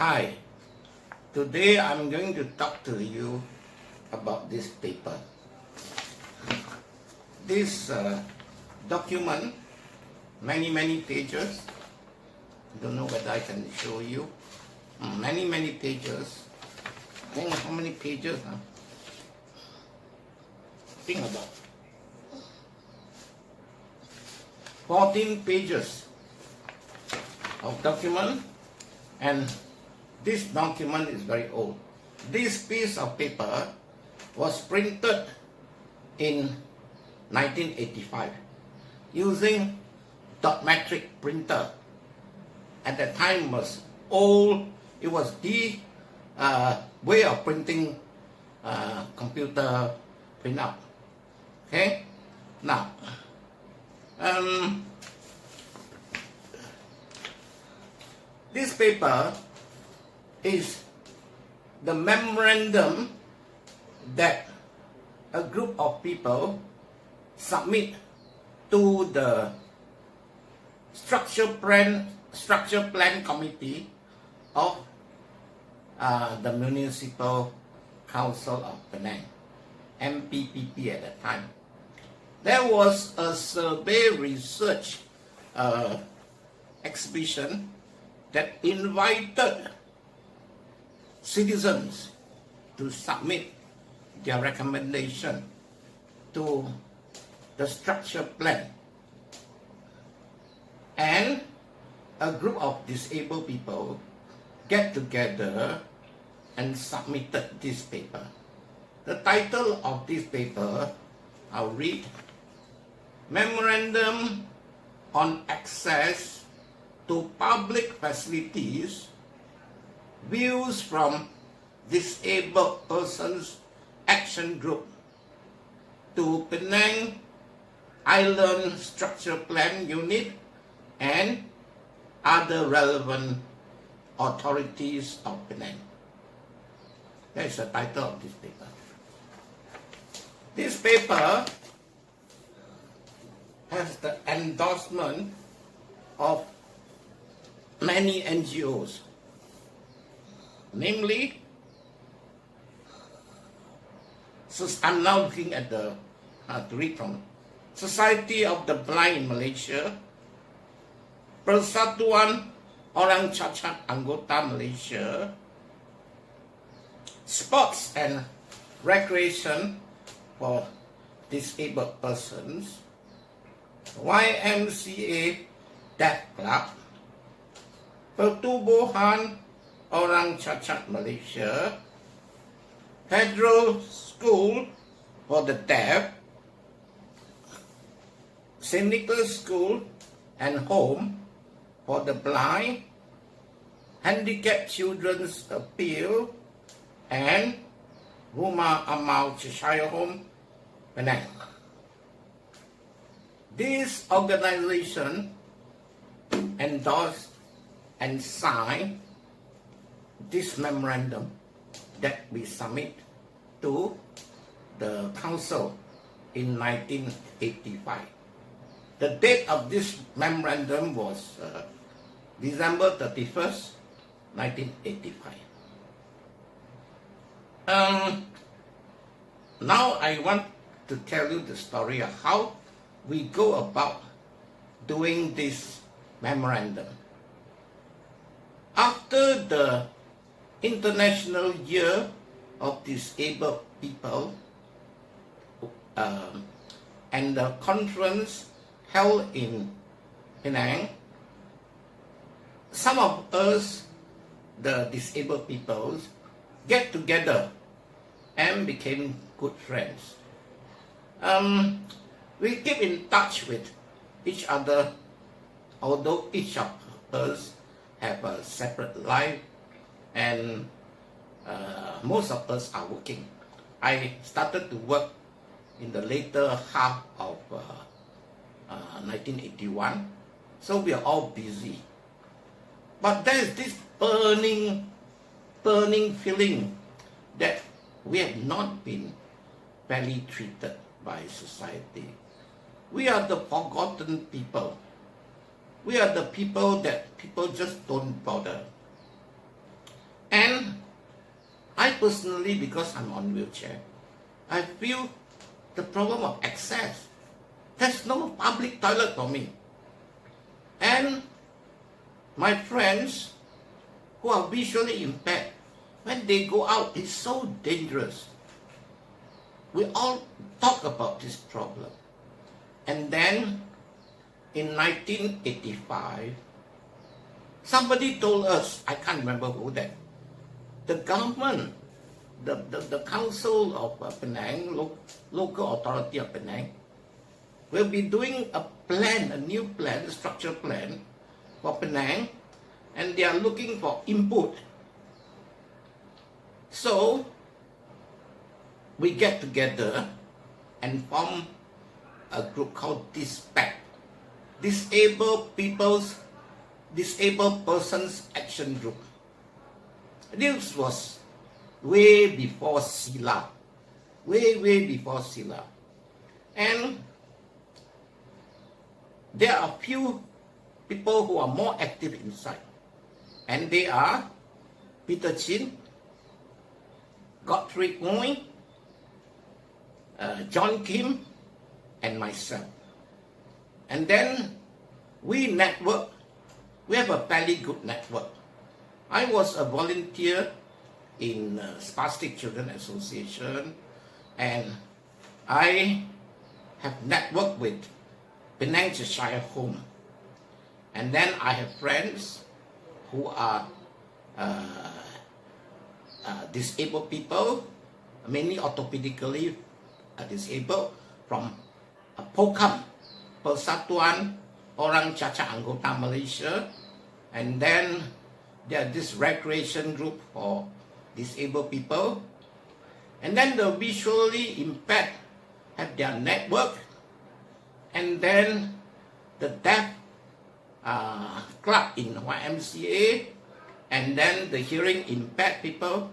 Hi, today I'm going to talk to you about this paper. This document, many pages, don't know whether I can show you, many pages. Think how many pages? Think about 14 pages of document, and this document is very old. This piece of paper was printed in 1985 using dot matrix printer. At that time was old. It was the way of printing computer printout. Okay, now this paper is the memorandum that a group of people submit to the structure plan committee of the Municipal Council of Penang, MPPP at that time. There was a survey research exhibition that invited citizens to submit their recommendation to the structure plan, and a group of disabled people get together and submitted this paper. The title of this paper, I'll read: Memorandum on Access to Public Facilities, Views from Disabled Persons Action Group to Penang Island Structure Plan Unit and other relevant authorities of Penang. That is the title of this paper. This paper has the endorsement of many NGOs, namely, I'm now looking at to read from Society of the Blind in Malaysia, Persatuan Orang Cacat Anggota Malaysia, Sports and Recreation for Disabled Persons, YMCA Deaf Club, Pertubuhan Orang Cacat Malaysia, Federal School for the Deaf, St. Nicholas School and Home for the Blind, Handicapped Children's Appeal, and Rumah Amal Cheshire Home, Penang. This organization endorsed and signed this memorandum that we submit to the council in 1985. The date of this memorandum was December 31st, 1985. Now I want to tell you the story of how we go about doing this memorandum. After the International Year of Disabled People and the conference held in Penang, some of us, the disabled people, get together and became good friends. We keep in touch with each other, although each of us have a separate life, and most of us are working. I started to work in the later half of 1981, so we are all busy. But there is this burning feeling that we have not been fairly treated by society. We are the forgotten people. We are the people that people just don't bother. personally, because I'm on wheelchair, I feel the problem of access. There's no public toilet for me. And my friends who are visually impaired, when they go out, it's so dangerous. We all talk about this problem. And then in 1985, somebody told us, I can't remember who that, the government, the council of Penang, local authority of Penang, will be doing a plan, a new plan, a structure plan for Penang, and they are looking for input. So we get together and form a group called DISPAC, Disabled Persons Action Group. This was way before SILA, way before SILA. And there are a few people who are more active inside. And they are Peter Chin, Godfrey Ngui, John Kim, and myself. And then we network. We have a fairly good network. I was a volunteer in Spastic Children Association, and I have networked with Penang Cheshire Home. And then I have friends who are disabled people, mainly orthopedically disabled, from POCAM, Persatuan Orang Cacat Anggota Malaysia. And then there's this recreation group for disabled people. And then the visually impaired have their network. And then the deaf club in YMCA, and then the hearing impaired people,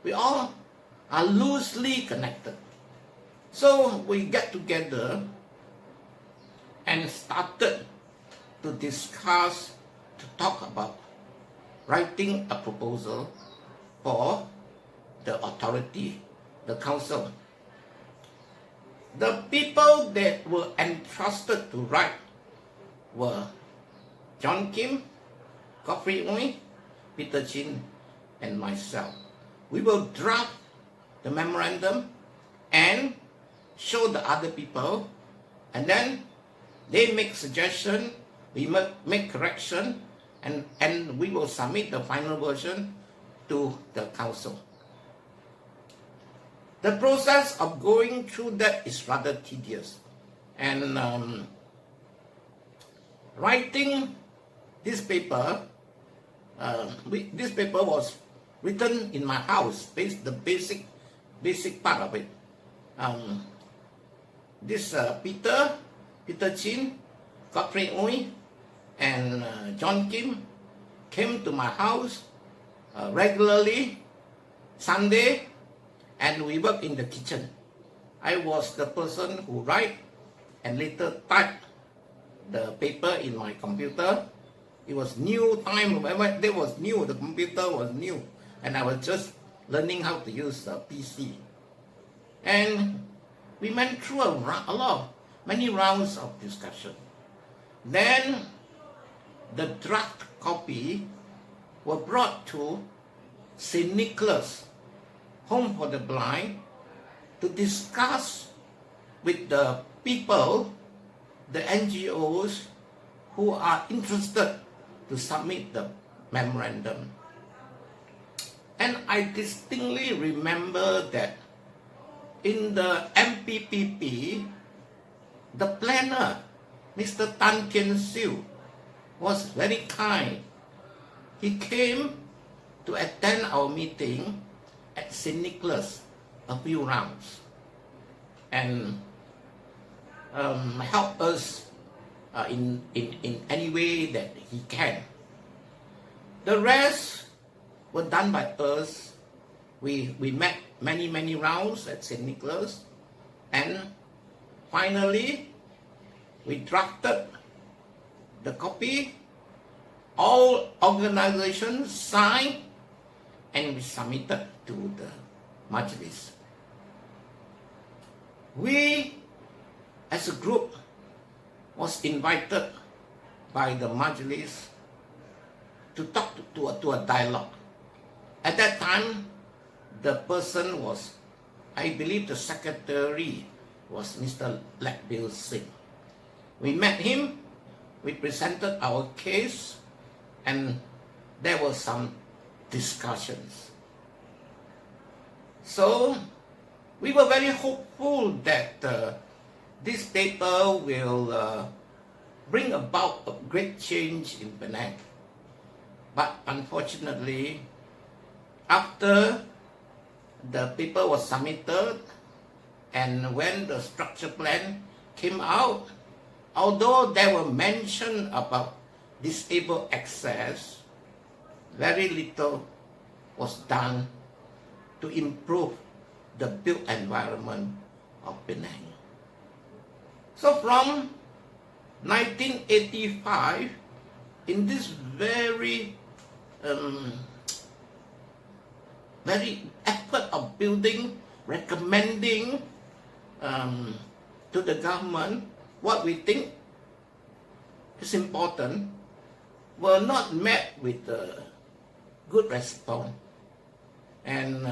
we all are loosely connected. So we get together and started to discuss, to talk about writing a proposal for the authority, the council. The people that were entrusted to write were John Kim, Godfrey Ngui, Peter Chin, and myself. We will draft the memorandum and show the other people, and then they make suggestion, we make correction, and we will submit the final version to the council. The process of going through that is rather tedious, and writing this paper, this paper was written in my house, the basic part of it. Peter Chin, Godfrey Ngui, and John Kim came to my house regularly, Sunday, and we worked in the kitchen. I was the person who write and later type the paper in my computer. It was new time, there was new, the computer was new, and I was just learning how to use the PC. And we went through many rounds of discussion. Then the draft copy were brought to St. Nicholas Home for the Blind to discuss with the people, the NGOs who are interested to submit the memorandum. And I distinctly remember that in the MPPP, the planner, Mr. Tan Kian Siu, was very kind. He came to attend our meeting at St. Nicholas a few rounds and help us in any way that he can. The rest were done by us. We met many rounds at St. Nicholas, and finally we drafted the copy. All organizations signed, and we submitted to the Majlis. We, as a group, was invited by the Majlis to talk to a dialogue. At that time, the person was, I believe the secretary was Mr. Blackbill Singh. We met him, we presented our case, and there were some discussions. So, we were very hopeful that this paper will bring about a great change in Penang. But unfortunately, after the paper was submitted and when the structure plan came out, although there were mention about disabled access, very little was done to improve the built environment of Penang. So from 1985, in this very effort of building, recommending to the government what we think is important, were not met with a good response. And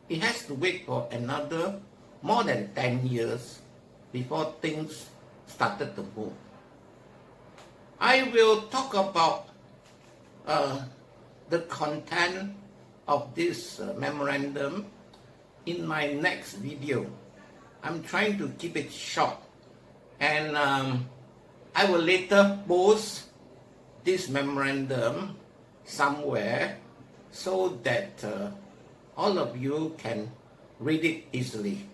it has to wait for another more than 10 years before things started to move. I will talk about the content of this memorandum in my next video. I'm trying to keep it short, and I will later post this memorandum somewhere so that all of you can read it easily.